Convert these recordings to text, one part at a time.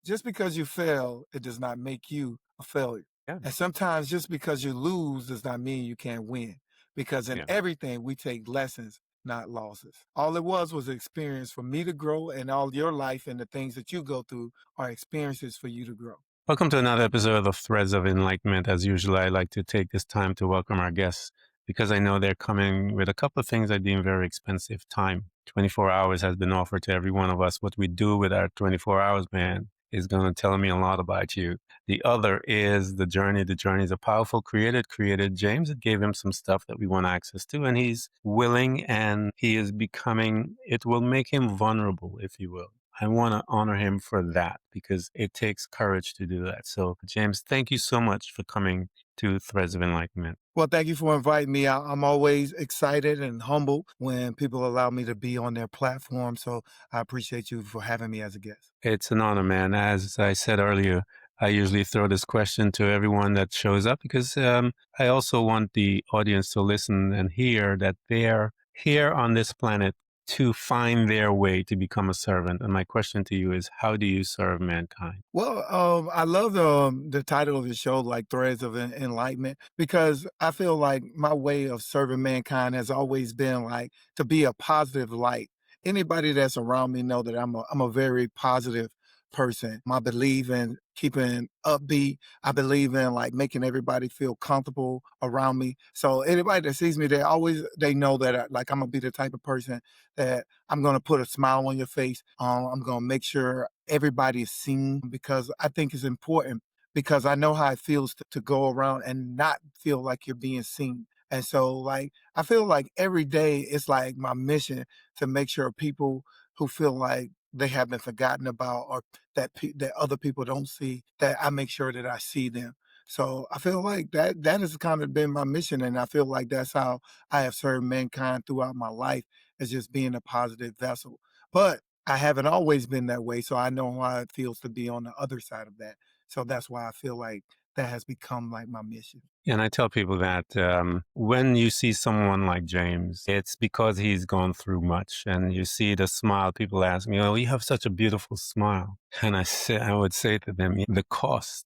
just because you fail, it does not make you a failure. Yeah, And sometimes just because you lose does not mean you can't win. Because in yeah. everything, we take lessons, not losses. All it was an experience for me to grow, and all your life and the things that you go through are experiences for you to grow. Welcome to another episode of Threads of Enlightenment. As usual, I like to take this time to welcome our guests because I know they're coming with a couple of things I deem very expensive. Time. 24 hours has been offered to every one of us. What we do with our 24 hours, man, is going to tell me a lot about you. The other is the journey. The journey is a powerful created James. It gave him some stuff that we want access to, and he's willing and he is becoming, it will make him vulnerable, if you will. I want to honor him for that because it takes courage to do that. So, James, thank you so much for coming to Threads of Enlightenment. Well, thank you for inviting me. I'm always excited and humble when people allow me to be on their platform. So I appreciate you for having me as a guest. It's an honor, man. As I said earlier, I usually throw this question to everyone that shows up because I also want the audience to listen and hear that they're here on this planet to find their way to become a servant. And my question to you is, how do you serve mankind? Well, I love the title of the show, like Threads of Enlightenment, because I feel like my way of serving mankind has always been like to be a positive light. Anybody that's around me know that I'm a very positive person. I believe in keeping upbeat. I believe in like making everybody feel comfortable around me. So anybody that sees me, they know that like I'm gonna be the type of person that I'm gonna put a smile on your face. I'm gonna make sure everybody is seen because I think it's important because I know how it feels to go around and not feel like you're being seen. And so, like, I feel like every day it's like my mission to make sure people who feel like they have been forgotten about or that other people don't see, that I make sure that I see them. So I feel like that has kind of been my mission, and I feel like that's how I have served mankind throughout my life, is just being a positive vessel. But I haven't always been that way, so I know how it feels to be on the other side of that. So that's why I feel like that has become like my mission. And I tell people that when you see someone like James, it's because he's gone through much. And you see the smile. People ask me, "Oh, you have such a beautiful smile." And I would say to them, the cost.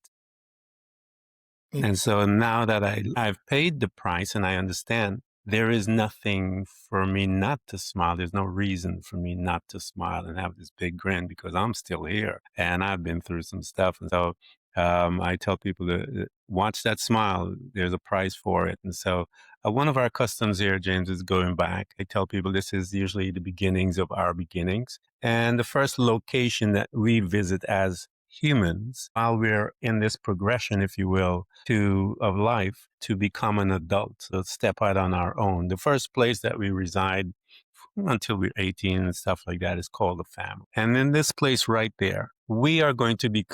Yeah. And so now that I've paid the price and I understand, there is nothing for me not to smile. There's no reason for me not to smile and have this big grin because I'm still here and I've been through some stuff. And so I tell people to watch that smile. There's a price for it. And so one of our customs here, James, is going back. I tell people this is usually the beginnings of our beginnings. And the first location that we visit as humans while we're in this progression, if you will, of life to become an adult, so step out on our own. The first place that we reside until we're 18 and stuff like that is called a family. And in this place right there, we're going to be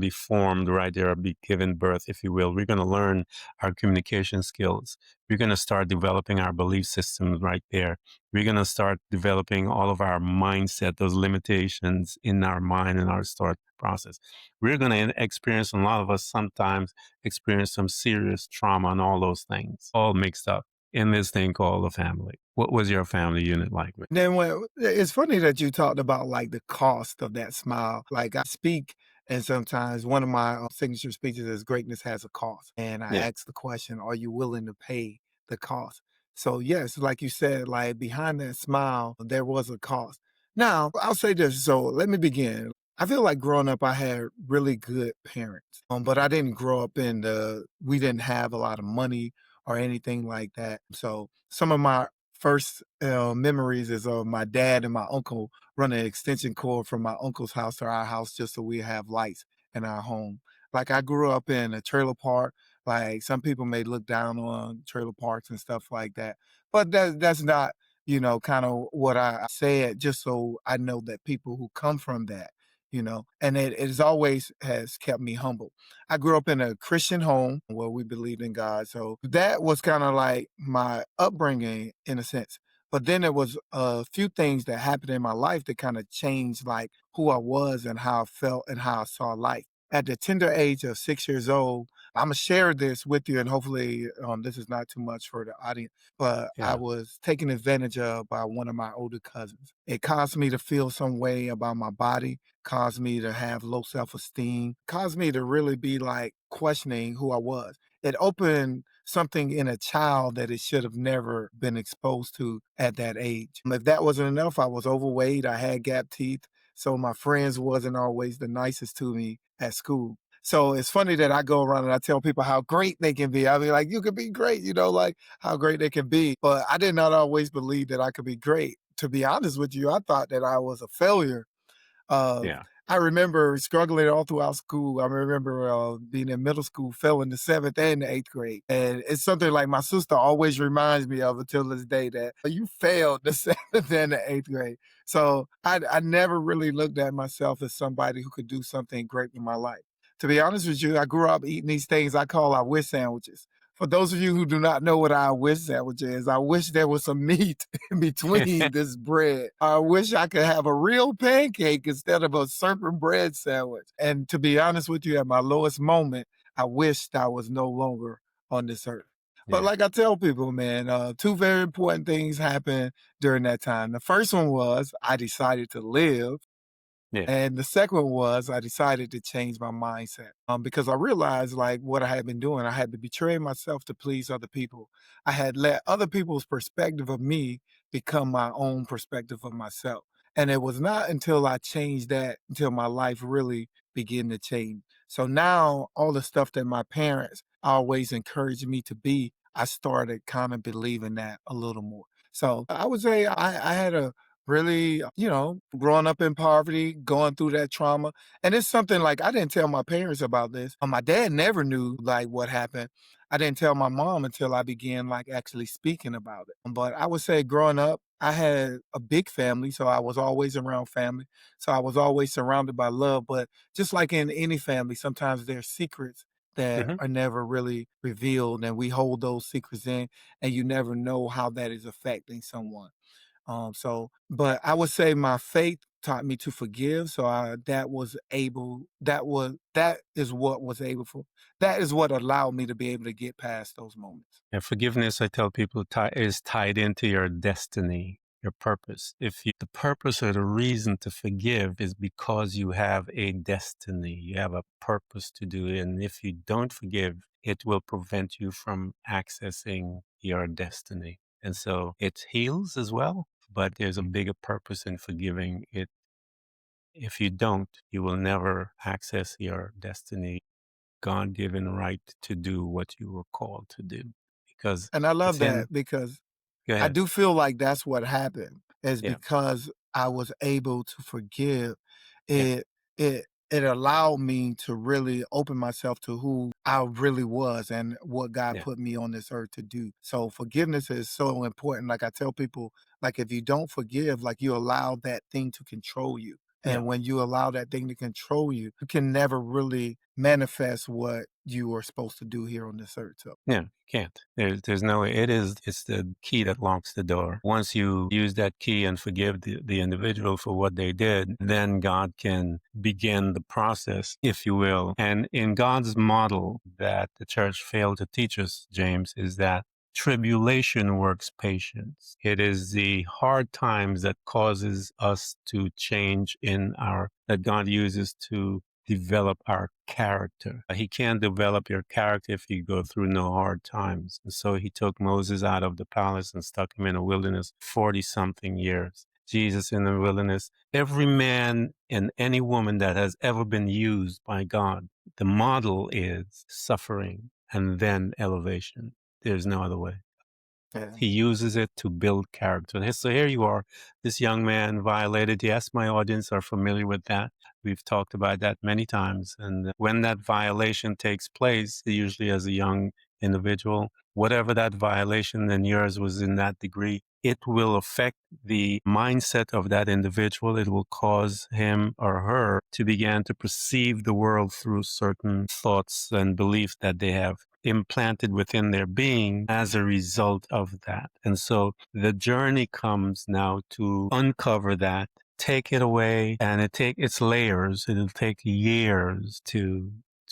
formed right there, be given birth, if you will. We're going to learn our communication skills. We're going to start developing our belief systems right there. We're going to start developing all of our mindset, those limitations in our mind and our thought process. We're going to experience, a lot of us sometimes experience some serious trauma and all those things, all mixed up in this thing called a family. What was your family unit like? Then when it's funny that you talked about like the cost of that smile. Like I speak, and sometimes one of my signature speeches is "Greatness has a cost," and I Yeah. ask the question, "Are you willing to pay the cost?" So yes, like you said, like behind that smile, there was a cost. Now I'll say this. So let me begin. I feel like growing up, I had really good parents, but I didn't grow up we didn't have a lot of money or anything like that. So some of my first memories is of my dad and my uncle running an extension cord from my uncle's house to our house just so we have lights in our home. Like I grew up in a trailer park. Like some people may look down on trailer parks and stuff like that, but that's not kind of what I said. Just so I know that people who come from that, and it is always has kept me humble. I grew up in a Christian home where we believed in God. So that was kind of like my upbringing in a sense. But then there was a few things that happened in my life that kind of changed like who I was and how I felt and how I saw life. At the tender age of 6 years old, Imma share this with you, and hopefully, this is not too much for the audience, but I Yeah. was taken advantage of by one of my older cousins. It caused me to feel some way about my body, caused me to have low self-esteem, caused me to really be, like, questioning who I was. It opened something in a child that it should have never been exposed to at that age. If that wasn't enough, I was overweight, I had gap teeth, so my friends wasn't always the nicest to me at school. So it's funny that I go around and I tell people how great they can be. I mean, like, you can be great, like how great they can be. But I did not always believe that I could be great. To be honest with you, I thought that I was a failure. uh, Yeah. I remember struggling all throughout school. I remember being in middle school, failing the seventh and the eighth grade. And it's something like my sister always reminds me of until this day that you failed the seventh and the eighth grade. So I never really looked at myself as somebody who could do something great in my life. To be honest with you, I grew up eating these things I call our wish sandwiches. For those of you who do not know what our wish sandwich is, I wish there was some meat in between this bread. I wish I could have a real pancake instead of a serpent bread sandwich. And to be honest with you, at my lowest moment, I wished I was no longer on this earth. But Yeah. like I tell people, man, two very important things happened during that time. The first one was I decided to live. Yeah. And the second one was I decided to change my mindset because I realized like what I had been doing. I had been betraying myself to please other people. I had let other people's perspective of me become my own perspective of myself. And it was not until I changed that until my life really began to change. So now all the stuff that my parents always encouraged me to be, I started kind of believing that a little more. So I would say I had a really, growing up in poverty, going through that trauma. And it's something like I didn't tell my parents about this. My dad never knew like what happened. I didn't tell my mom until I began like actually speaking about it. But I would say growing up, I had a big family, so I was always around family. So I was always surrounded by love. But just like in any family, sometimes there's secrets that Hmm. are never really revealed, and we hold those secrets in, and you never know how that is affecting someone. But I would say my faith taught me to forgive. So that is what was able for, that is what allowed me to be able to get past those moments. And forgiveness, I tell people, is tied into your destiny, your purpose. The purpose or the reason to forgive is because you have a destiny, you have a purpose to do it. And if you don't forgive, it will prevent you from accessing your destiny. And so it heals as well, but there's a bigger purpose in forgiving it. If you don't, you will never access your destiny, God given right to do what you were called to do because And I it's love in. that because Go I ahead. do feel like that's what happened, is Yeah. because I was able to forgive. Yeah. It allowed me to really open myself to who I really was and what God Yeah. put me on this earth to do. So forgiveness is so important. Like I tell people, like if you don't forgive, like you allow that thing to control you. Yeah. And when you allow that thing to control you, you can never really manifest what you are supposed to do here on this earth. So Yeah, you can't. There's no way. It's the key that locks the door. Once you use that key and forgive the individual for what they did, then God can begin the process, if you will. And in God's model that the church failed to teach us, James, is that tribulation works patience. It is the hard times that causes us to change that God uses to develop our character. He can't develop your character if you go through no hard times. And so he took Moses out of the palace and stuck him in a wilderness 40 something years. Jesus in the wilderness. Every man and any woman that has ever been used by God, the model is suffering and then elevation. There's no other way. yeah. He uses it to build character. And so here you are, this young man violated. Yes, my audience are familiar with that. We've talked about that many times. And when that violation takes place, usually as a young individual, whatever that violation and yours was in that degree, it will affect the mindset of that individual. It will cause him or her to begin to perceive the world through certain thoughts and beliefs that they have implanted within their being as a result of that. And so the journey comes now to uncover that, take it away, and its layers. It'll take years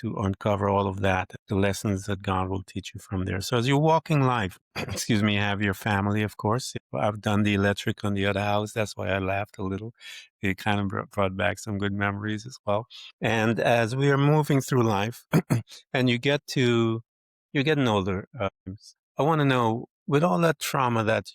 to uncover all of that, the lessons that God will teach you from there. So as you're walking life, excuse me, you have your family, of course. I've done the electric on the other house. That's why I laughed a little. It kind of brought back some good memories as well. And as we are moving through life and you're getting older, I want to know, with all that trauma that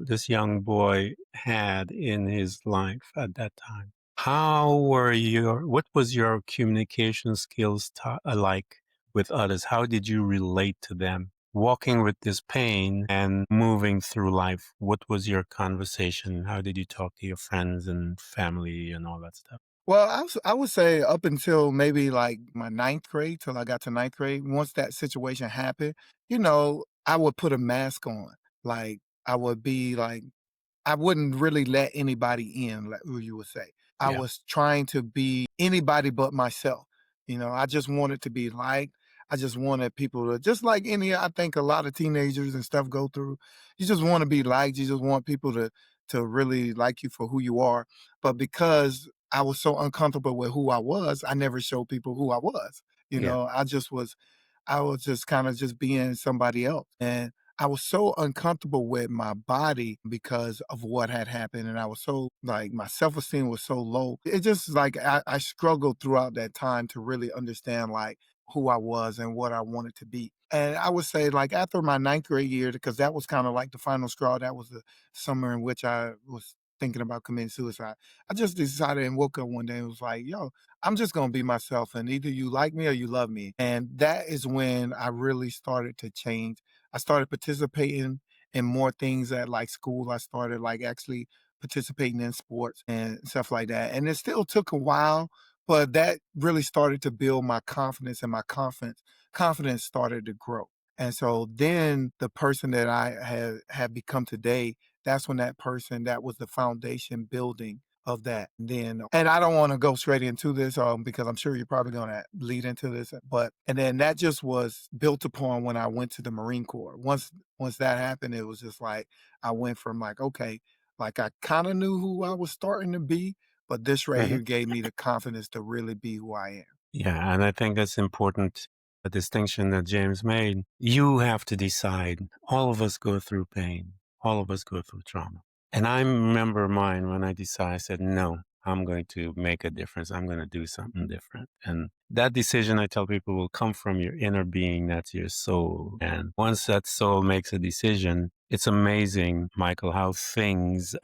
this young boy had in his life at that time, what was your communication skills like with others? How did you relate to them? Walking with this pain and moving through life, what was your conversation? How did you talk to your friends and family and all that stuff? Well, I would say up until maybe like my ninth grade, till I got to ninth grade, once that situation happened, I would put a mask on. Like, I would be like, I wouldn't really let anybody in, like who you would say. I Yeah. was trying to be anybody but myself. I just wanted to be liked. I just wanted people to, just like I think a lot of teenagers and stuff go through. You just want to be liked. You just want people to really like you for who you are. But because I was so uncomfortable with who I was, I never showed people who I was. Yeah. I was just kind of just being somebody else. And I was so uncomfortable with my body because of what had happened. And I was so like, my self esteem was so low. It just like, I struggled throughout that time to really understand like who I was and what I wanted to be. And I would say, like, after my ninth grade year, because that was kind of like the final straw, that was the summer in which I was thinking about committing suicide. I just decided and woke up one day and was like, yo, I'm just going to be myself. And either you like me or you love me. And that is when I really started to change. I started participating in more things at like school. I started like actually participating in sports and stuff like that. And it still took a while, but that really started to build my confidence, and my confidence started to grow. And so then the person that I have become today, that's when that was the foundation building of that. Then, and I don't want to go straight into this because I'm sure you're probably going to lead into this, and then that just was built upon when I went to the Marine Corps. Once that happened, it was just like I went from like, okay, like I kind of knew who I was starting to be, but this right Mhm. here gave me the confidence to really be who I am. Yeah, and I think that's important, a distinction that James made. You have to decide. All of us go through pain. All of us go through trauma. And I remember mine when I decided, I said, no, I'm going to make a difference. I'm going to do something different. And that decision, I tell people, will come from your inner being. That's your soul. And once that soul makes a decision, it's amazing, Michael, James,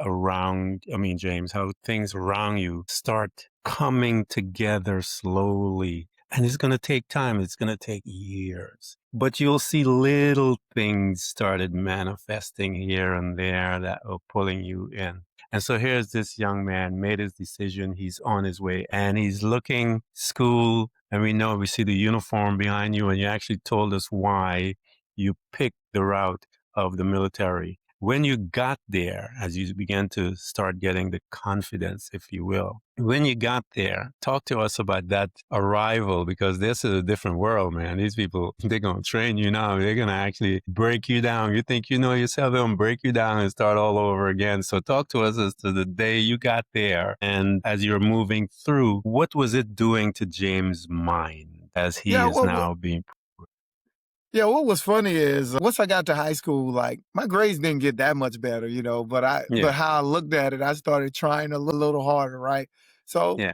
how things around you start coming together slowly. And it's going to take time. It's going to take years. But you'll see little things started manifesting here and there that are pulling you in. And so here's this young man made his decision. He's on his way and he's looking school. And we see the uniform behind you. And you actually told us why you picked the route of the military. When you got there, as you began to start getting the confidence, if you will, when you got there, talk to us about that arrival, because this is a different world, man. These people, they're going to train you now. They're going to actually break you down. You think you know yourself, they're going to break you down and start all over again. So talk to us as to the day you got there. And as you're moving through, what was it doing to James' mind as he Yeah, is well, now being, yeah, what was funny is once I got to high school, like my grades didn't get that much better, but yeah, how I looked at it, I started trying a little harder, right? So yeah,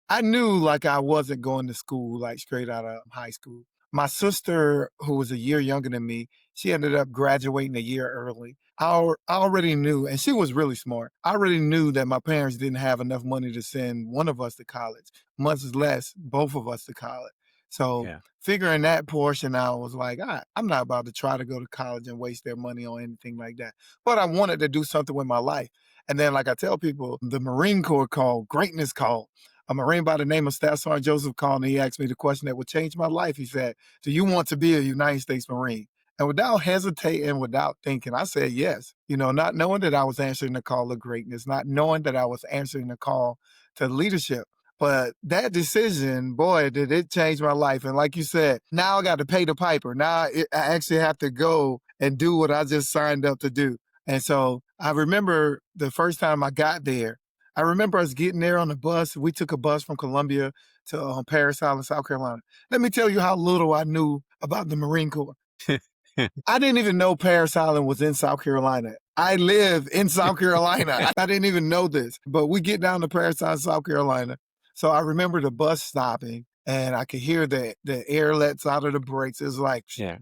I knew like I wasn't going to school like straight out of high school. My sister, who was a year younger than me, she ended up graduating a year early. I already knew, and she was really smart. I already knew that my parents didn't have enough money to send one of us to college, much less both of us to college. So yeah. figuring that portion out was like, I'm not about to try to go to college and waste their money on anything like that. But I wanted to do something with my life. And then, like I tell people, the Marine Corps called, greatness called. A Marine by the name of Staff Sergeant Joseph called and he asked me the question that would change my life. He said, do you want to be a United States Marine? And without hesitating, without thinking, I said yes. Not knowing that I was answering the call of greatness, not knowing that I was answering the call to leadership. But that decision, boy, did it change my life. And like you said, now I got to pay the piper. I actually have to go and do what I just signed up to do. And so I remember the first time I got there, I remember us getting there on the bus. We took a bus from Columbia to Paris Island, South Carolina. Let me tell you how little I knew about the Marine Corps. I didn't even know Paris Island was in South Carolina. I live in South Carolina. I didn't even know this, but we get down to Paris Island, South Carolina. So I remember the bus stopping and I could hear the air lets out of the brakes. It was like, Yeah.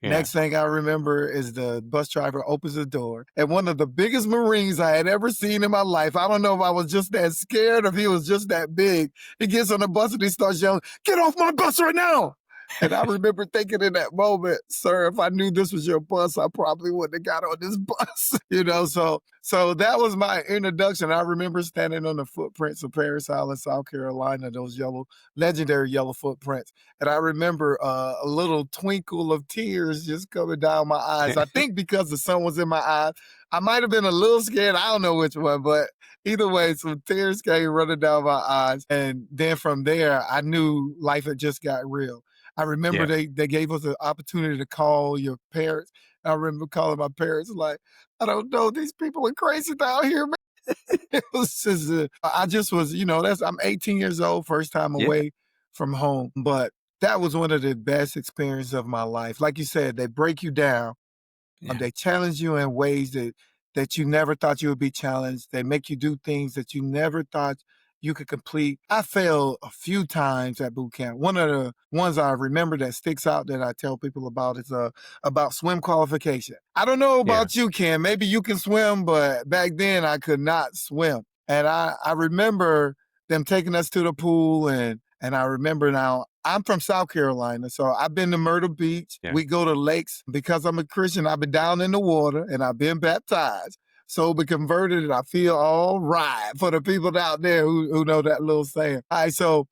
Yeah. next thing I remember is the bus driver opens the door, and one of the biggest Marines I had ever seen in my life. I don't know if I was just that scared or if he was just that big. He gets on the bus and he starts yelling, "Get off my bus right now!" And I remember thinking in that moment, sir, if I knew this was your bus, I probably wouldn't have got on this bus. So that was my introduction. I remember standing on the footprints of Paris Island, South Carolina, those legendary yellow footprints. And I remember a little twinkle of tears just coming down my eyes. I think because the sun was in my eyes. I might have been a little scared. I don't know which one, but either way, some tears came running down my eyes. And then from there, I knew life had just got real. I remember Yeah. they gave us an opportunity to call your parents. I remember calling my parents like, I don't know, these people are crazy down here, man. It was just, I just was, I'm 18 years old, first time Yeah. away from home. But that was one of the best experiences of my life. Like you said, they break you down. Yeah. They challenge you in ways that you never thought you would be challenged. They make you do things that you never thought you could complete. I failed a few times at boot camp. One of the ones I remember that sticks out that I tell people about is about swim qualification. I don't know Yeah. about you, Ken. Maybe you can swim, but back then I could not swim. And I remember them taking us to the pool and I remember now I'm from South Carolina, so I've been to Myrtle Beach. Yeah. We go to lakes because I'm a Christian. I've been down in the water and I've been baptized. So be converted and I feel all right for the people out there who know that little saying. All right, so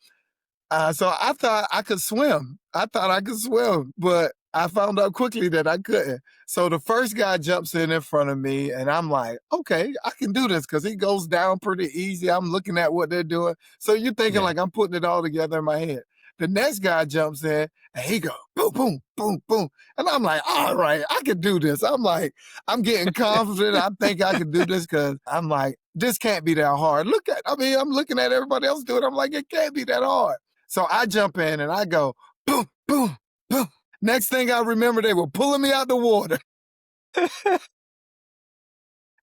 I thought I could swim. I thought I could swim, but I found out quickly that I couldn't. So the first guy jumps in front of me, and I'm like, okay, I can do this because he goes down pretty easy. I'm looking at what they're doing. So you're thinking Yeah. like I'm putting it all together in my head. The next guy jumps in, and he goes, boom, boom, boom, boom. And I'm like, all right, I can do this. I'm like, I'm getting confident. I think I can do this because I'm like, this can't be that hard. I'm looking at everybody else do it. I'm like, it can't be that hard. So I jump in and I go, boom, boom, boom. Next thing I remember, they were pulling me out the water.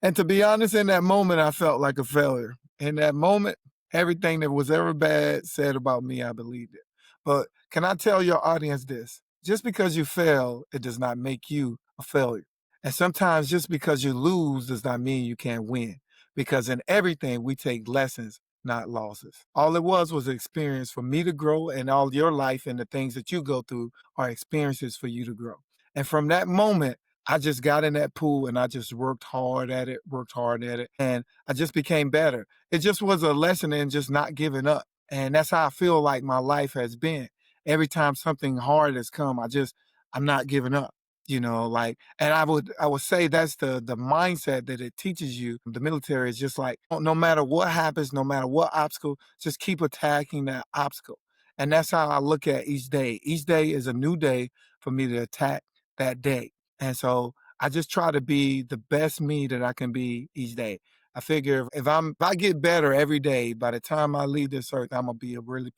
And to be honest, in that moment, I felt like a failure. In that moment, everything that was ever bad said about me, I believed it. But can I tell your audience this? Just because you fail, it does not make you a failure. And sometimes just because you lose does not mean you can't win. Because in everything, we take lessons, not losses. All it was an experience for me to grow, and all your life and the things that you go through are experiences for you to grow. And from that moment, I just got in that pool and I just worked hard at it, and I just became better. It just was a lesson in just not giving up. And that's how I feel like my life has been. Every time something hard has come, I'm not giving up. And I would say that's the mindset that it teaches you. The military is just like, no matter what happens, no matter what obstacle, just keep attacking that obstacle. And that's how I look at each day. Each day is a new day for me to attack that day. And so I just try to be the best me that I can be each day. I figure if I get better every day, by the time I leave this earth, I'm gonna be a really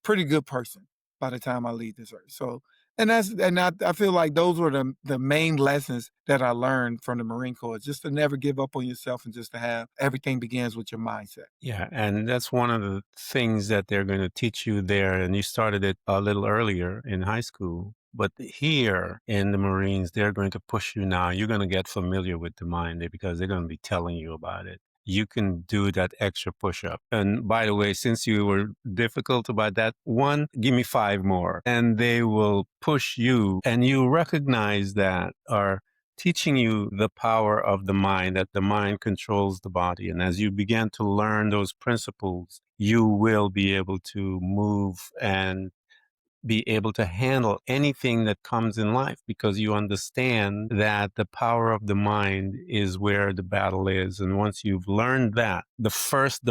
pretty good person by the time I leave this earth. So I feel like those were the main lessons that I learned from the Marine Corps, just to never give up on yourself and just to have everything begins with your mindset. Yeah, and that's one of the things that they're going to teach you there. And you started it a little earlier in high school. But here in the Marines, they're going to push you now. You're going to get familiar with the mind because they're going to be telling you about it. You can do that extra push up. And by the way, since you were difficult about that one, give me 5 more. And they will push you. And you recognize that, or teaching you the power of the mind, that the mind controls the body. And as you begin to learn those principles, you will be able to move and be able to handle anything that comes in life because you understand that the power of the mind is where the battle is. And once you've learned that, the first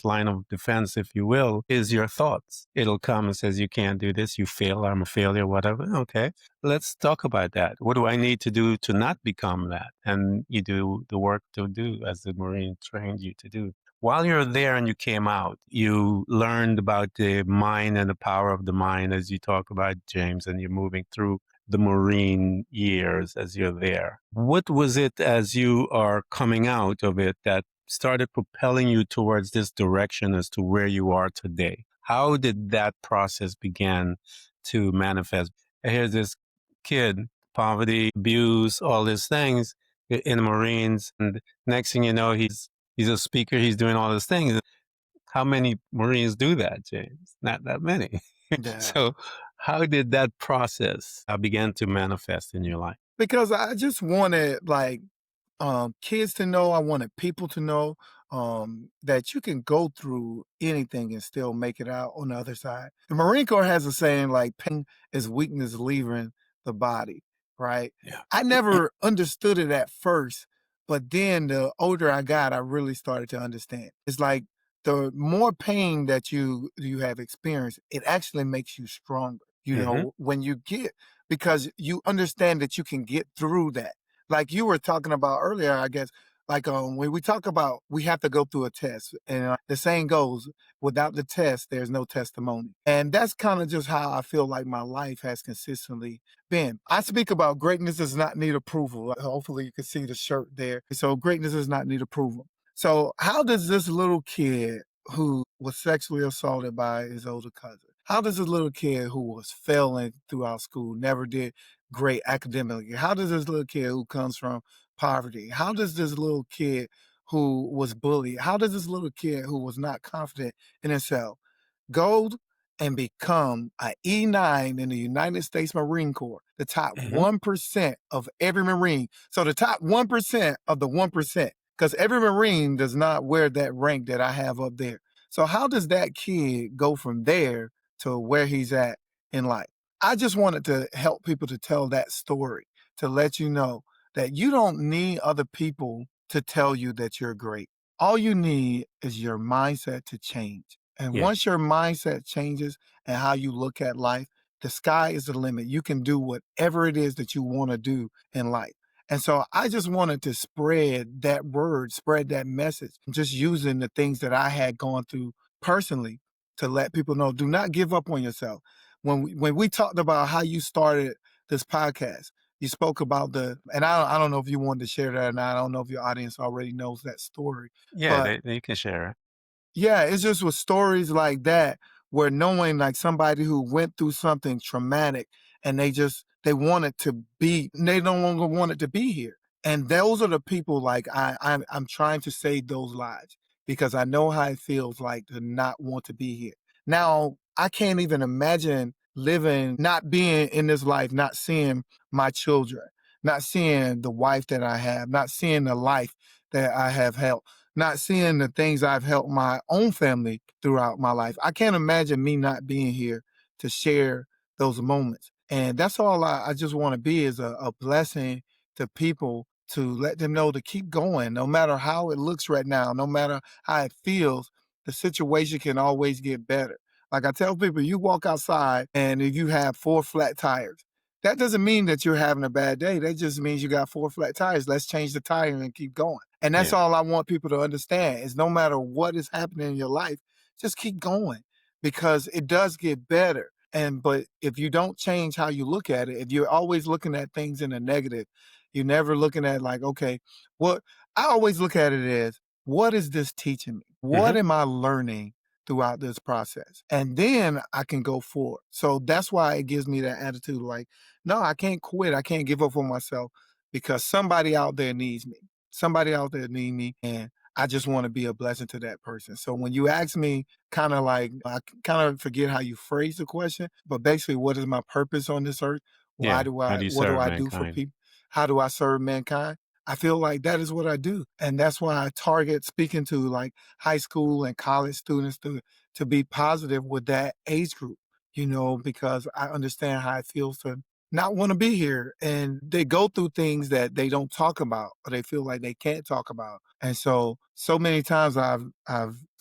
line of defense, if you will, is your thoughts. It'll come and says, you can't do this, you fail, I'm a failure, whatever. Okay, let's talk about that. What do I need to do to not become that? And you do the work to do as the Marine trained you to do. While you're there and you came out, you learned about the mind and the power of the mind as you talk about James, and you're moving through the Marine years as you're there. What was it as you are coming out of it that started propelling you towards this direction as to where you are today? How did that process begin to manifest? Here's this kid, poverty, abuse, all these things in the Marines, and next thing you know, he's a speaker. He's doing all these things. How many Marines do that, James? Not that many. Yeah. So, how did that process begin to manifest in your life? Because I just wanted, like, kids to know, I wanted people to know, that you can go through anything and still make it out on the other side. The Marine Corps has a saying like, "Pain is weakness leaving the body," right? Yeah. I never understood it at first, but then the older I got, I really started to understand. It's like the more pain that you have experienced, it actually makes you stronger. You Hmm. know, when you get because you understand that you can get through that. Like you were talking about earlier, I guess, like when we talk about we have to go through a test, and the saying goes, without the test, there's no testimony. And that's kind of just how I feel like my life has consistently been. I speak about greatness does not need approval. Hopefully, you can see the shirt there. So, greatness does not need approval. So, how does this little kid who was sexually assaulted by his older cousin, how does this little kid who was failing throughout school, never did great academically, how does this little kid who comes from poverty, how does this little kid who was bullied, how does this little kid who was not confident in himself go and become a E9 in the United States Marine Corps, the top Hmm. 1% of every Marine. So the top 1% of the 1%, because every Marine does not wear that rank that I have up there. So how does that kid go from there to where he's at in life? I just wanted to help people to tell that story, to let you know that you don't need other people to tell you that you're great. All you need is your mindset to change. And Yeah. once your mindset changes and how you look at life, the sky is the limit. You can do whatever it is that you want to do in life. And so I just wanted to spread that word, spread that message, just using the things that I had gone through personally to let people know do not give up on yourself. When we talked about how you started this podcast, you spoke about and I don't know if you wanted to share that or not. I don't know if your audience already knows that story, Yeah, but you can share it. yeah, it's just with stories like that where knowing like somebody who went through something traumatic and they want it to be they no longer want it to be here. And those are the people like I'm trying to save those lives because I know how it feels like to not want to be here. Now, I can't even imagine living, not being in this life, not seeing my children, not seeing the wife that I have, not seeing the life that I have held, not seeing the things I've helped my own family throughout my life. I can't imagine me not being here to share those moments. And that's all I just want to be is a blessing to people to let them know to keep going, no matter how it looks right now, no matter how it feels, the situation can always get better. Like I tell people, you walk outside and if you have four flat tires, that doesn't mean that you're having a bad day. That just means you got four flat tires. Let's change the tire and keep going. And that's Yeah. all I want people to understand is no matter what is happening in your life, just keep going because it does get better. And but if you don't change how you look at it, if you're always looking at things in a negative, you're never looking at like, okay, what I always look at it as, what is this teaching me? What Hmm. am I learning throughout this process? And then I can go forward. So that's why it gives me that attitude like, no, I can't quit. I can't give up on myself because somebody out there needs me. Somebody out there need me, and I just want to be a blessing to that person. So when you ask me, kind of like I kind of forget how you phrase the question, but basically, what is my purpose on this earth? Yeah. How do you What do serve I do for mankind? people? How do I serve mankind? I feel like that is what I do, and that's why I target speaking to like high school and college students to be positive with that age group. You know, because I understand how it feels to not want to be here and they go through things that they don't talk about or they feel like they can't talk about. And so many times I've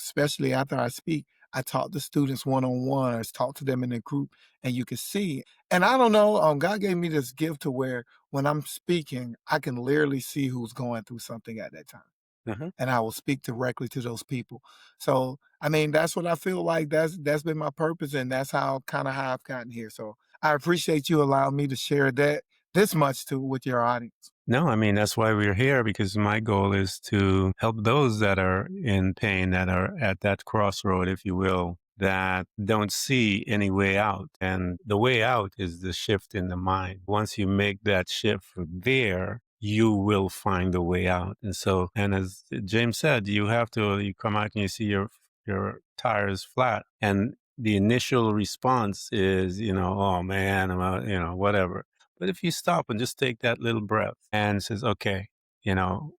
especially after I speak, I talk to students one on one or talk to them in a group and you can see. And I don't know, God gave me this gift to where when I'm speaking, I can literally see who's going through something at that time. Mhm. and I will speak directly to those people. So, I mean, that's what I feel like that's been my purpose, and that's how I've gotten here. So I appreciate you allowing me to share that this much to with your audience. No, I mean, that's why we're here because my goal is to help those that are in pain, that are at that crossroad, if you will, that don't see any way out. And the way out is the shift in the mind. Once you make that shift there, you will find a way out. And so, and as James said, you come out and you see your tires flat, and the initial response is, oh man, whatever. But if you stop and just take that little breath and says, okay,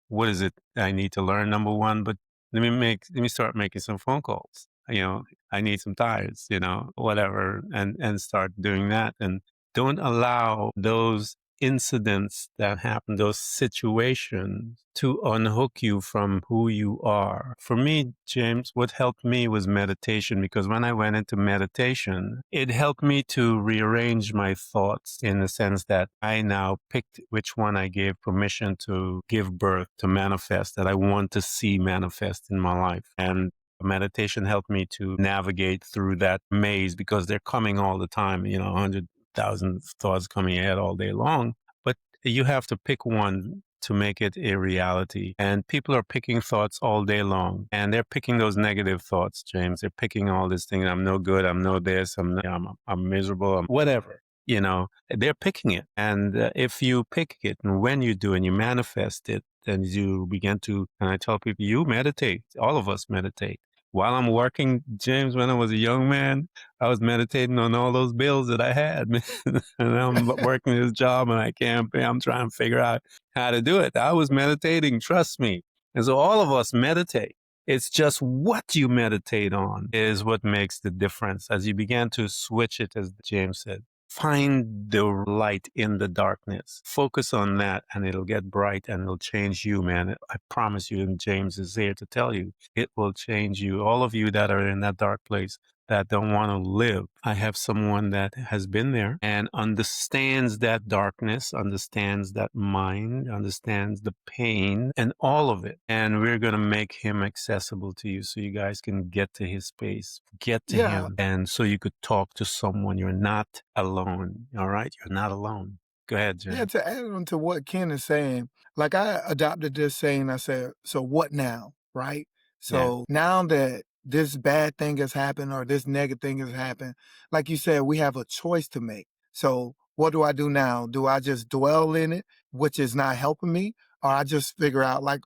what is it I need to learn? Number one, but let me start making some phone calls. I need some tires, whatever, and start doing that. And don't allow those incidents that happen, those situations to unhook you from who you are. For me, James, what helped me was meditation because when I went into meditation, it helped me to rearrange my thoughts in the sense that I now picked which one I gave permission to give birth, to manifest, that I want to see manifest in my life. And meditation helped me to navigate through that maze because they're coming all the time, 100,000 thoughts coming ahead all day long. But you have to pick one to make it a reality. And people are picking thoughts all day long. And they're picking those negative thoughts, James. They're picking all this thing. I'm no good. I'm no this. I'm miserable. I'm whatever. They're picking it. And if you pick it and when you do and you manifest it, then you begin to, and I tell people, you meditate. All of us meditate. While I'm working, James, when I was a young man, I was meditating on all those bills that I had, man. And I'm working this job and I can't pay. I'm trying to figure out how to do it. I was meditating, trust me. And so all of us meditate. It's just what you meditate on is what makes the difference. As you begin to switch it, as James said, find the light in the darkness. Focus on that and it'll get bright and it'll change you, man. I promise you, and James is here to tell you, it will change you. All of you that are in that dark place, that don't want to live. I have someone that has been there and understands that darkness, understands that mind, understands the pain and all of it. And we're going to make him accessible to you so you guys can get to his space, get to Yeah, him. And so you could talk to someone. You're not alone. All right. You're not alone. Go ahead, yeah, Jim. to add on to what Ken is saying, like I adopted this saying, I said, so what now? Right? Yeah. So now that this bad thing has happened or this negative thing has happened, like you said, we have a choice to make. So what do I do now? Do I just dwell in it, which is not helping me? Or I just figure out like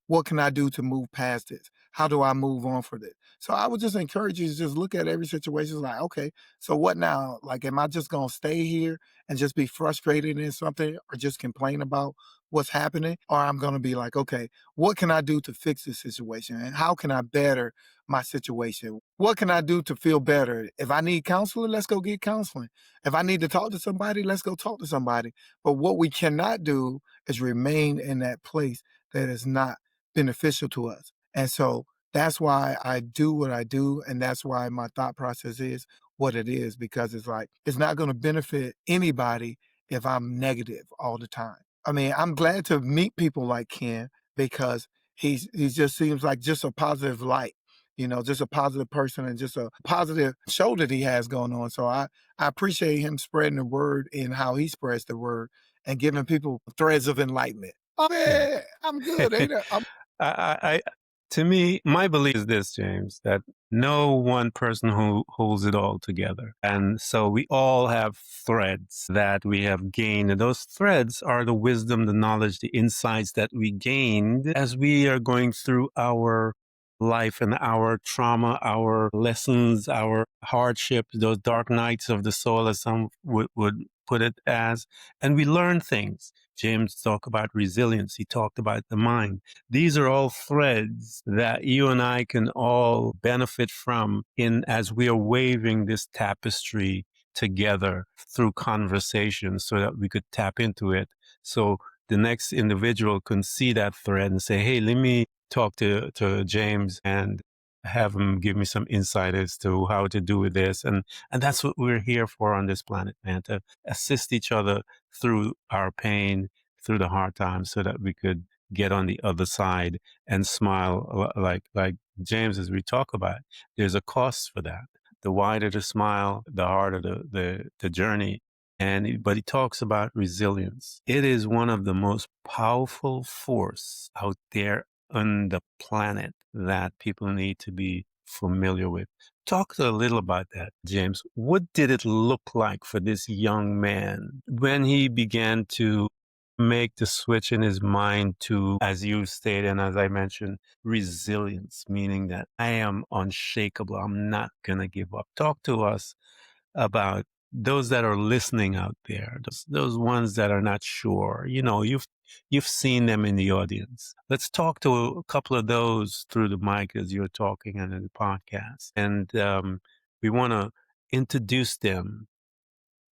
what can I do to move past this? How do I move on for this? So I would just encourage you to just look at every situation like, okay, so what now? Like, am I just gonna stay here and just be frustrated in something or just complain about what's happening? Or I'm going to be like, okay, what can I do to fix this situation? And how can I better my situation? What can I do to feel better? If I need counseling, let's go get counseling. If I need to talk to somebody, let's go talk to somebody. But what we cannot do is remain in that place that is not beneficial to us. And so that's why I do what I do. And that's why my thought process is what it is because it's like it's not going to benefit anybody if I'm negative all the time. I mean, I'm glad to meet people like Ken because he just seems like just a positive light, just a positive person and just a positive show that he has going on. So I appreciate him spreading the word and how he spreads the word and giving people threads of enlightenment. Oh Yeah. man, I'm good, ain't I? I, to me, my belief is this, James, that no one person who holds it all together. And so we all have threads that we have gained. And those threads are the wisdom, the knowledge, the insights that we gained as we are going through our life and our trauma, our lessons, our hardships, those dark nights of the soul, as some would put it as. And we learn things. James talked about resilience. He talked about the mind. These are all threads that you and I can all benefit from in as we are waving this tapestry together through conversation so that we could tap into it. So the next individual can see that thread and say, hey, let me talk to James and have him give me some insight as to how to do with this. And that's what we're here for on this planet, man, to assist each other through our pain, through the hard times so that we could get on the other side and smile like James, as we talk about. There's a cost for that. The wider the smile, the harder the journey. But he talks about resilience. It is one of the most powerful force out there on the planet that people need to be familiar with. Talk a little about that, James. What did it look like for this young man when he began to make the switch in his mind to, as you stated, and as I mentioned, resilience, meaning that I am unshakable. I'm not going to give up. Talk to us about those that are listening out there, those ones that are not sure. You've seen them in the audience. Let's talk to a couple of those through the mic as you're talking and in the podcast. And we want to introduce them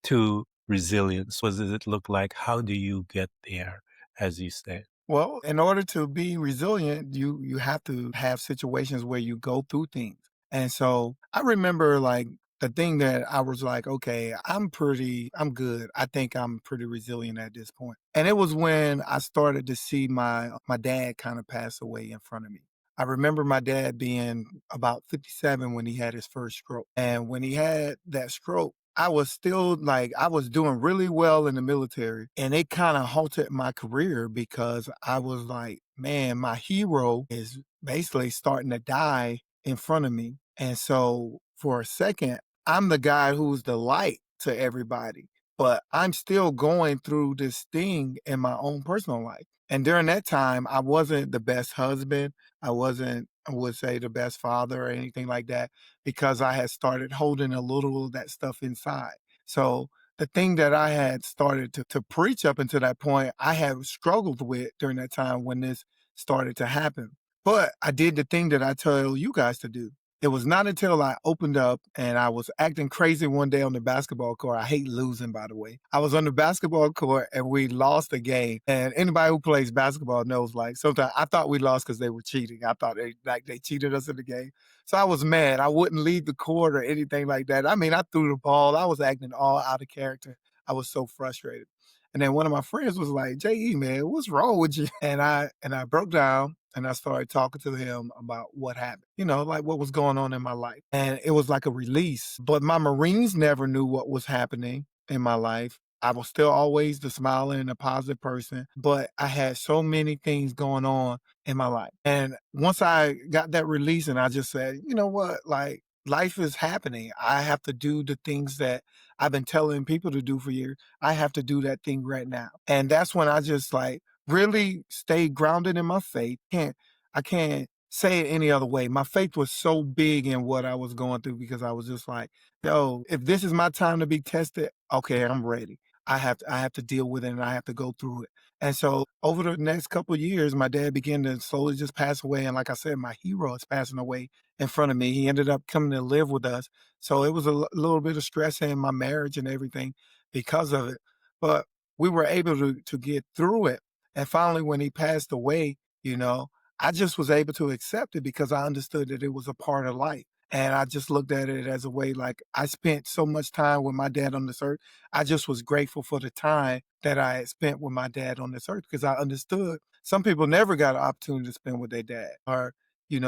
to resilience. What does it look like? How do you get there, as you say? Well, in order to be resilient, you have to have situations where you go through things. And so I remember like the thing that I was like, okay, I'm good. I think I'm pretty resilient at this point. And it was when I started to see my dad kind of pass away in front of me. I remember my dad being about 57 when he had his first stroke. And when he had that stroke, I was still like, I was doing really well in the military, and it kind of halted my career because I was like, man, my hero is basically starting to die in front of me. And so for a second, I'm the guy who's the light to everybody, but I'm still going through this thing in my own personal life. And during that time, I wasn't the best husband. I wasn't, I would say, the best father or anything like that because I had started holding a little of that stuff inside. So the thing that I had started to preach up until that point, I had struggled with during that time when this started to happen. But I did the thing that I tell you guys to do. It was not until I opened up and I was acting crazy one day on the basketball court. I hate losing, by the way. I was on the basketball court and we lost the game. And anybody who plays basketball knows, like, sometimes I thought we lost because they were cheating. I thought they cheated us in the game. So I was mad. I wouldn't leave the court or anything like that. I mean, I threw the ball. I was acting all out of character. I was so frustrated. And then one of my friends was like, "JE, man, what's wrong with you?" And I broke down and I started talking to him about what happened, like what was going on in my life. And it was like a release. But my Marines never knew what was happening in my life. I was still always the smiling and the positive person, but I had so many things going on in my life. And once I got that release and I just said, you know what, like life is happening. I have to do the things that I've been telling people to do for years. I have to do that thing right now. And that's when I just like really stayed grounded in my faith. I can't say it any other way. My faith was so big in what I was going through because I was just like, yo, if this is my time to be tested, okay, I'm ready. I have to deal with it and I have to go through it. And so over the next couple of years, my dad began to slowly just pass away. And like I said, my hero is passing away in front of me. He ended up coming to live with us. So it was a little bit of stress in my marriage and everything because of it. But we were able to get through it. And finally, when he passed away, you know, I just was able to accept it because I understood that it was a part of life. And I just looked at it as a way like I spent so much time with my dad on this earth. I just was grateful for the time that I had spent with my dad on this earth because I understood some people never got an opportunity to spend with their dad or,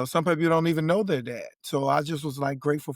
some people don't even know their dad. So I just was like grateful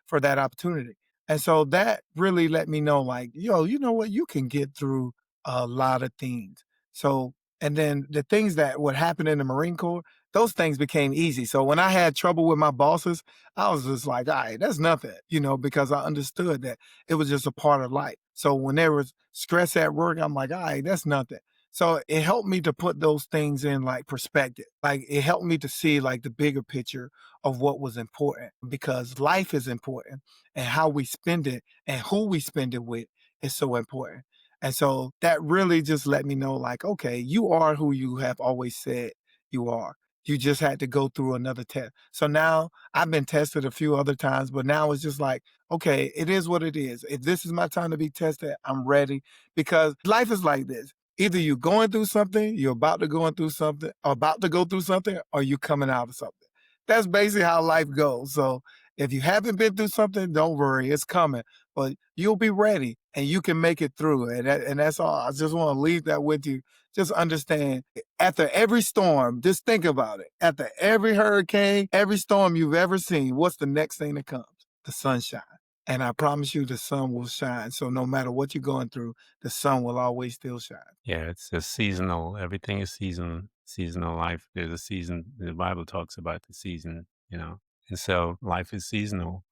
for that opportunity. And so that really let me know like, yo, you know what? You can get through a lot of things. So, and then the things that would happen in the Marine Corps, those things became easy. So when I had trouble with my bosses, I was just like, all right, that's nothing, because I understood that it was just a part of life. So when there was stress at work, I'm like, all right, that's nothing. So it helped me to put those things in like perspective. Like it helped me to see like the bigger picture of what was important because life is important and how we spend it and who we spend it with is so important. And so that really just let me know like, okay, you are who you have always said you are. You just had to go through another test. So now I've been tested a few other times, but now it's just like, okay, it is what it is. If this is my time to be tested, I'm ready because life is like this. Either you're going through something, you're about to go through something, or about to go through something, or you're coming out of something. That's basically how life goes. So If you haven't been through something, don't worry, it's coming, but you'll be ready and you can make it through. And that's all. I just want to leave that with you. Just understand after every storm, just think about it. After every hurricane, every storm you've ever seen, what's the next thing that comes? The sunshine. And I promise you the sun will shine. So no matter what you're going through, the sun will always still shine. Yeah, it's a seasonal. Everything is seasonal life. There's a season. The Bible talks about the season, and so life is seasonal.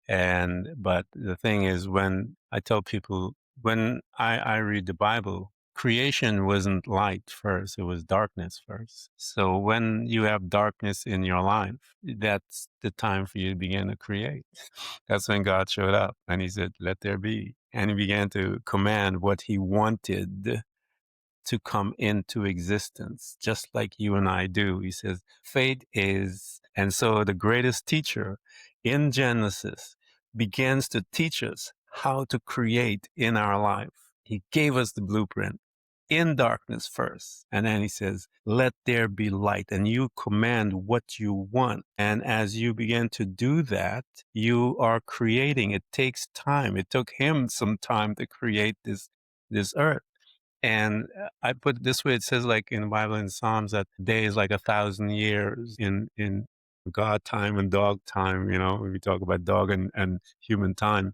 And but the thing is, when I tell people, when I read the Bible, creation wasn't light first; it was darkness first. So when you have darkness in your life, that's the time for you to begin to create. That's when God showed up and He said, "Let there be," and He began to command what He wanted to come into existence, just like you and I do. He says, faith is, and so the greatest teacher in Genesis begins to teach us how to create in our life. He gave us the blueprint in darkness first. And then he says, let there be light. And you command what you want. And as you begin to do that, you are creating. It takes time. It took him some time to create this earth. And I put it this way, it says like in the Bible in Psalms that day is like 1,000 years in God time and dog time, when we talk about dog and human time.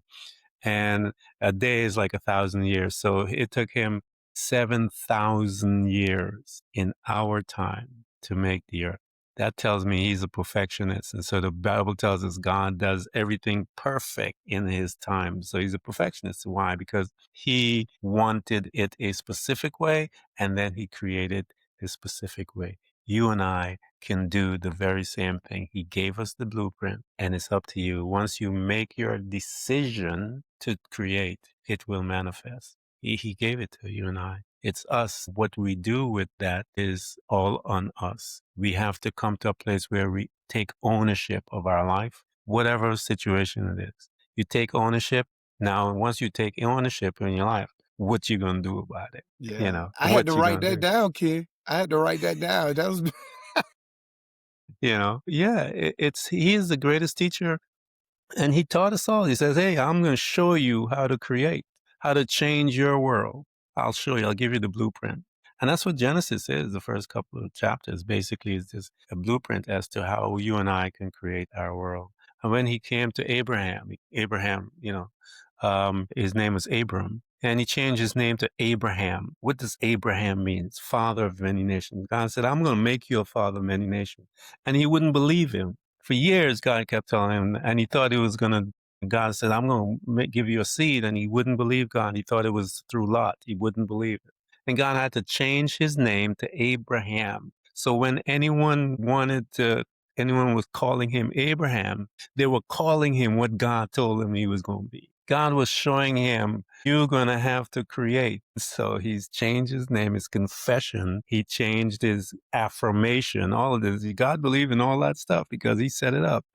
And a day is like 1,000 years. So it took him 7,000 years in our time to make the earth. That tells me he's a perfectionist. And so the Bible tells us God does everything perfect in his time. So he's a perfectionist. Why? Because he wanted it a specific way, and then he created a specific way. You and I can do the very same thing. He gave us the blueprint, and it's up to you. Once you make your decision to create, it will manifest. He gave it to you and I. It's us. What we do with that is all on us. We have to come to a place where we take ownership of our life, whatever situation it is. You take ownership. Now, once you take ownership in your life, what you gonna do about it? Yeah. I had to What you write gonna that do? down, kid. I had to write that down. That was Yeah, he is the greatest teacher. And he taught us all. He says, hey, I'm going to show you how to create, how to change your world. I'll show you. I'll give you the blueprint. And that's what Genesis is. The first couple of chapters basically is just a blueprint as to how you and I can create our world. And when he came to Abraham, his name was Abram, and he changed his name to Abraham. What does Abraham mean? It's father of many nations. God said, I'm going to make you a father of many nations. And he wouldn't believe him. For years, God kept telling him, and he thought he was going to. God said, I'm going to give you a seed, and he wouldn't believe God. He thought it was through Lot. He wouldn't believe it. And God had to change his name to Abraham. So when anyone was calling him Abraham, they were calling him what God told him he was going to be. God was showing him, you're going to have to create. So he's changed his name, his confession. He changed his affirmation, all of this. God believed in all that stuff because he set it up.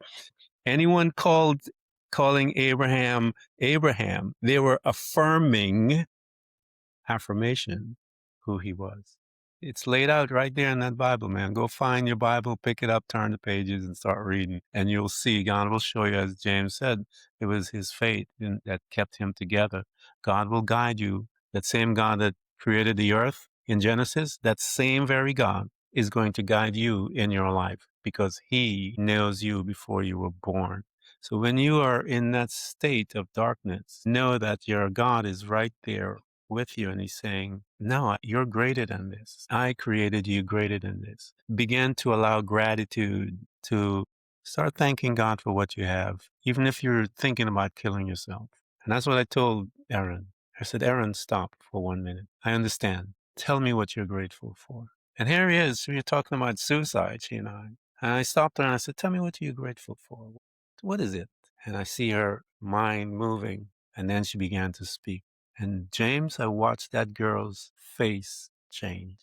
Anyone calling Abraham, Abraham, they were affirmation who he was. It's laid out right there in that Bible, man. Go find your Bible, pick it up, turn the pages, and start reading. And you'll see, God will show you, as James said, it was his faith that kept him together. God will guide you. That same God that created the earth in Genesis, that same very God is going to guide you in your life because he knows you before you were born. So when you are in that state of darkness, know that your God is right there with you, and he's saying, no, you're greater than this. I created you greater than this. Begin to allow gratitude, to start thanking God for what you have, even if you're thinking about killing yourself. And that's what I told Aaron. I said, Aaron, stop for 1 minute. I understand. Tell me what you're grateful for. And here he is. We're talking about suicide, she and I. And I stopped her and I said, tell me what you're grateful for. What is it? And I see her mind moving. And then she began to speak. And James, I watched that girl's face change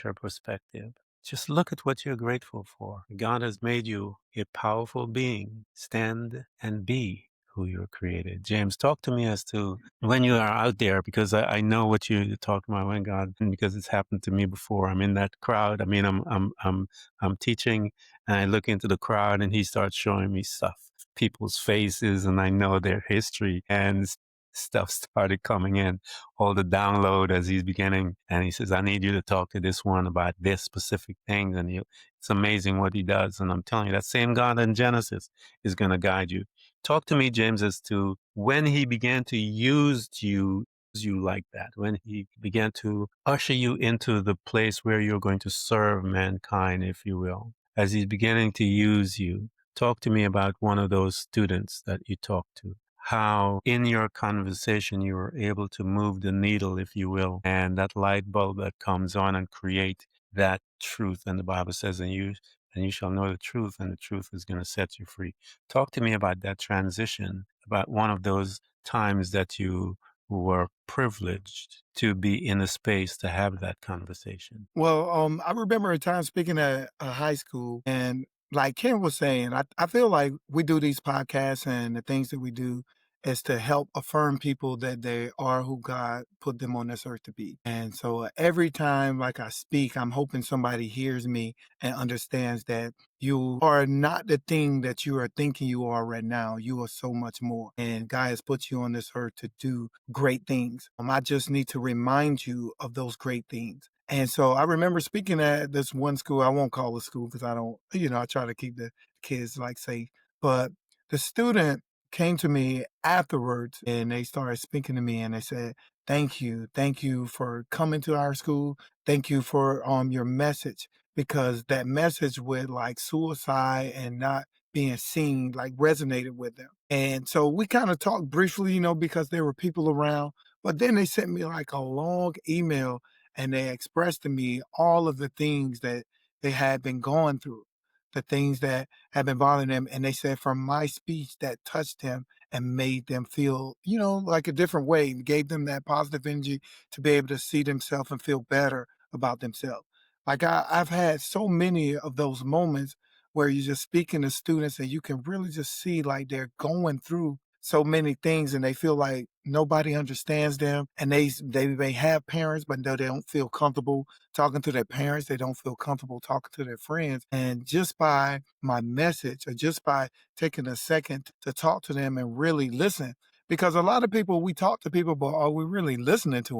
her perspective. Just look at what you're grateful for. God has made you a powerful being. Stand and be who you're created. James, talk to me as to when you are out there, because I know what you're talking about when God, because it's happened to me before. I'm in that crowd. I mean, I'm teaching and I look into the crowd and he starts showing me stuff. people's faces and I know their history and stuff started coming in, all the download as he's beginning. And he says, I need you to talk to this one about this specific thing. And it's amazing what he does. And I'm telling you, that same God in Genesis is going to guide you. Talk to me, James, as to when he began to use you like that, when he began to usher you into the place where you're going to serve mankind, if you will, as he's beginning to use you. Talk to me about one of those students that you talked to. How in your conversation you were able to move the needle, if you will, and that light bulb that comes on and create that truth. And the Bible says, and you shall know the truth, and the truth is going to set you free. Talk to me about that transition, about one of those times that you were privileged to be in a space to have that conversation. Well, I remember a time speaking at a high school, and like Ken was saying, I feel like we do these podcasts and the things that we do is to help affirm people that they are who God put them on this earth to be. And so every time like I speak, I'm hoping somebody hears me and understands that you are not the thing that you are thinking you are right now. You are so much more. And God has put you on this earth to do great things. I just need to remind you of those great things. And so I remember speaking at this one school. I won't call it school because I don't, I try to keep the kids like safe. But the student came to me afterwards and they started speaking to me and they said, "Thank you. Thank you for coming to our school. Thank you for your message." Because that message with like suicide and not being seen like resonated with them. And so we kind of talked briefly, because there were people around. But then they sent me like a long email and they expressed to me all of the things that they had been going through, the things that had been bothering them. And they said from my speech that touched them and made them feel, like a different way, gave them that positive energy to be able to see themselves and feel better about themselves. Like I've had so many of those moments where you're just speaking to students and you can really just see like they're going through so many things and they feel like nobody understands them and they may have parents but no, they don't feel comfortable talking to their parents. They don't feel comfortable talking to their friends. And just by my message or just by taking a second to talk to them and really listen, because a lot of people, we talk to people, but are we really listening to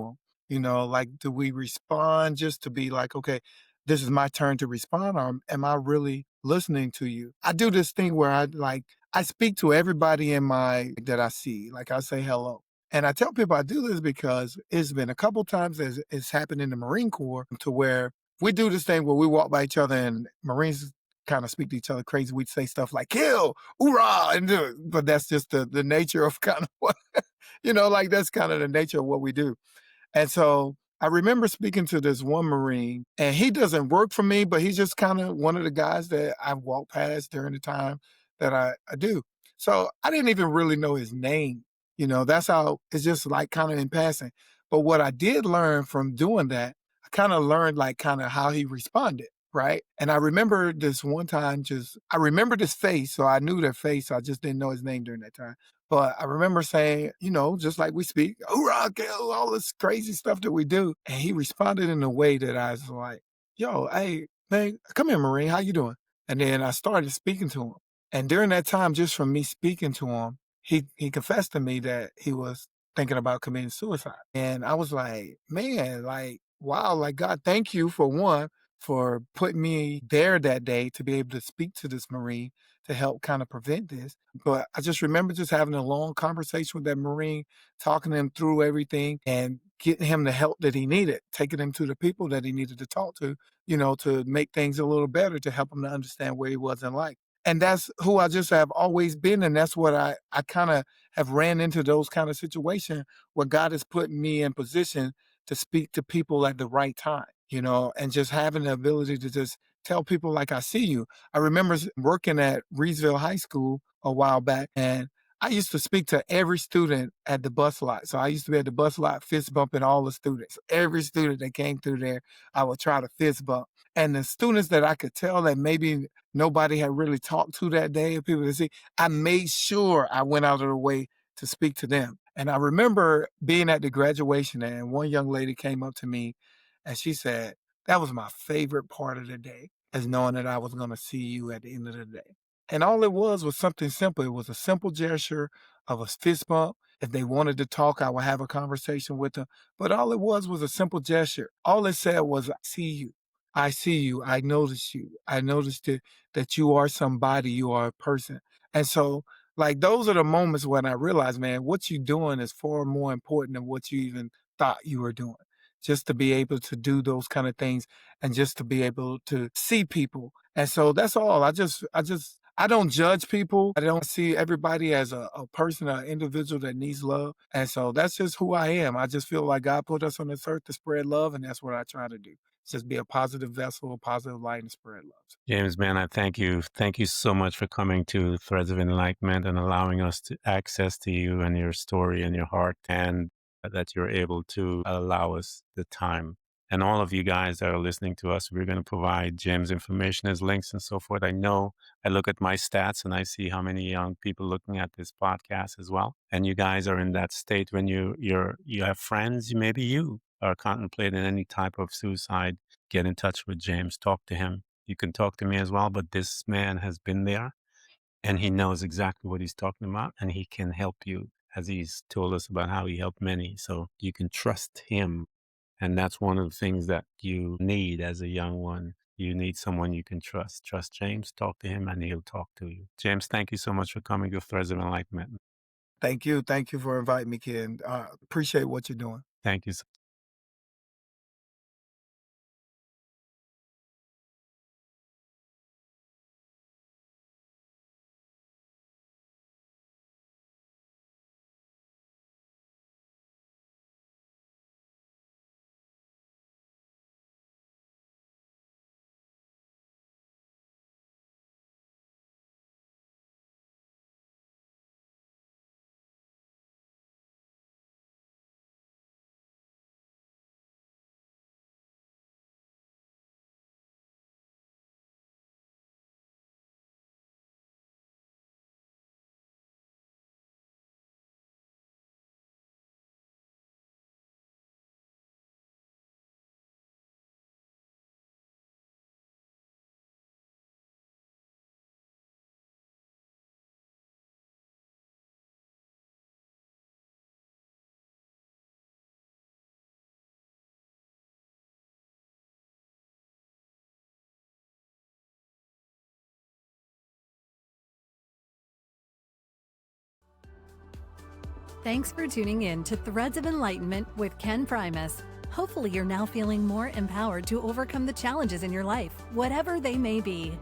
them? Like, do we respond just to be like, okay, this is my turn to respond, or am I really listening to you? I do this thing where I speak to everybody in my that I see. Like I say hello. And I tell people I do this because it's been a couple times as it's happened in the Marine Corps to where we do this thing where we walk by each other and Marines kind of speak to each other crazy. We'd say stuff like kill, hoorah, and do it. But that's just the nature of kind of what, like that's kind of the nature of what we do. And so I remember speaking to this one Marine, and he doesn't work for me, but he's just kind of one of the guys that I walk past during the time that I do. So I didn't even really know his name. That's how it's just like kind of in passing. But what I did learn from doing that, I kind of learned like kind of how he responded. Right. And I remember this one time I remember this face. So I knew their face. So I just didn't know his name during that time. But I remember saying, just like we speak, hoorah, kill, all this crazy stuff that we do. And he responded in a way that I was like, yo, hey, man, come here, Marine. How you doing? And then I started speaking to him. And during that time, just from me speaking to him, he confessed to me that he was thinking about committing suicide. And I was like, man, like, wow, like God, thank you for one, for putting me there that day to be able to speak to this Marine to help kind of prevent this. But I just remember just having a long conversation with that Marine, talking him through everything and getting him the help that he needed, taking him to the people that he needed to talk to, to make things a little better, to help him to understand where he was in life. And that's who I just have always been. And that's what I kind of have ran into those kind of situations where God has put me in position to speak to people at the right time, and just having the ability to just tell people like I see you. I remember working at Reedsville High School a while back, and I used to speak to every student at the bus lot. So I used to be at the bus lot fist bumping all the students. Every student that came through there, I would try to fist bump. And the students that I could tell that maybe nobody had really talked to that day, or people to see, I made sure I went out of the way to speak to them. And I remember being at the graduation and one young lady came up to me and she said, that was my favorite part of the day, is knowing that I was going to see you at the end of the day. And all it was something simple. It was a simple gesture of a fist bump. If they wanted to talk, I would have a conversation with them. But all it was a simple gesture. All it said was, I see you. I see you. I notice you. I noticed that you are somebody, you are a person. And so, like, those are the moments when I realized, man, what you're doing is far more important than what you even thought you were doing. Just to be able to do those kind of things and just to be able to see people. And so that's all. I don't judge people. I don't see everybody as a person, an individual that needs love. And so that's just who I am. I just feel like God put us on this earth to spread love, and that's what I try to do. Just be a positive vessel, a positive light, and spread love. James, man, I thank you. Thank you so much for coming to Threads of Enlightenment and allowing us to access to you and your story and your heart, and that you're able to allow us the time. And all of you guys that are listening to us, we're going to provide James' information as links and so forth. I know I look at my stats and I see how many young people looking at this podcast as well. And you guys are in that state when you have friends, maybe you are contemplating any type of suicide. Get in touch with James, talk to him. You can talk to me as well, but this man has been there and he knows exactly what he's talking about and he can help you as he's told us about how he helped many. So you can trust him. And that's one of the things that you need as a young one. You need someone you can trust. Trust James, talk to him, and he'll talk to you. James, thank you so much for coming to Threads of Enlightenment. Thank you. Thank you for inviting me, Ken. Appreciate what you're doing. Thank you so Thanks for tuning in to Threads of Enlightenment with Ken Primus. Hopefully, you're now feeling more empowered to overcome the challenges in your life, whatever they may be.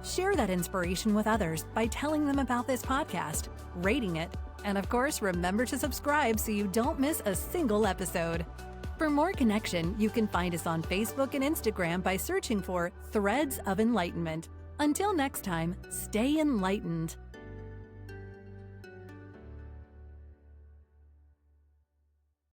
Share that inspiration with others by telling them about this podcast, rating it, and of course, remember to subscribe so you don't miss a single episode. For more connection, you can find us on Facebook and Instagram by searching for Threads of Enlightenment. Until next time, stay enlightened.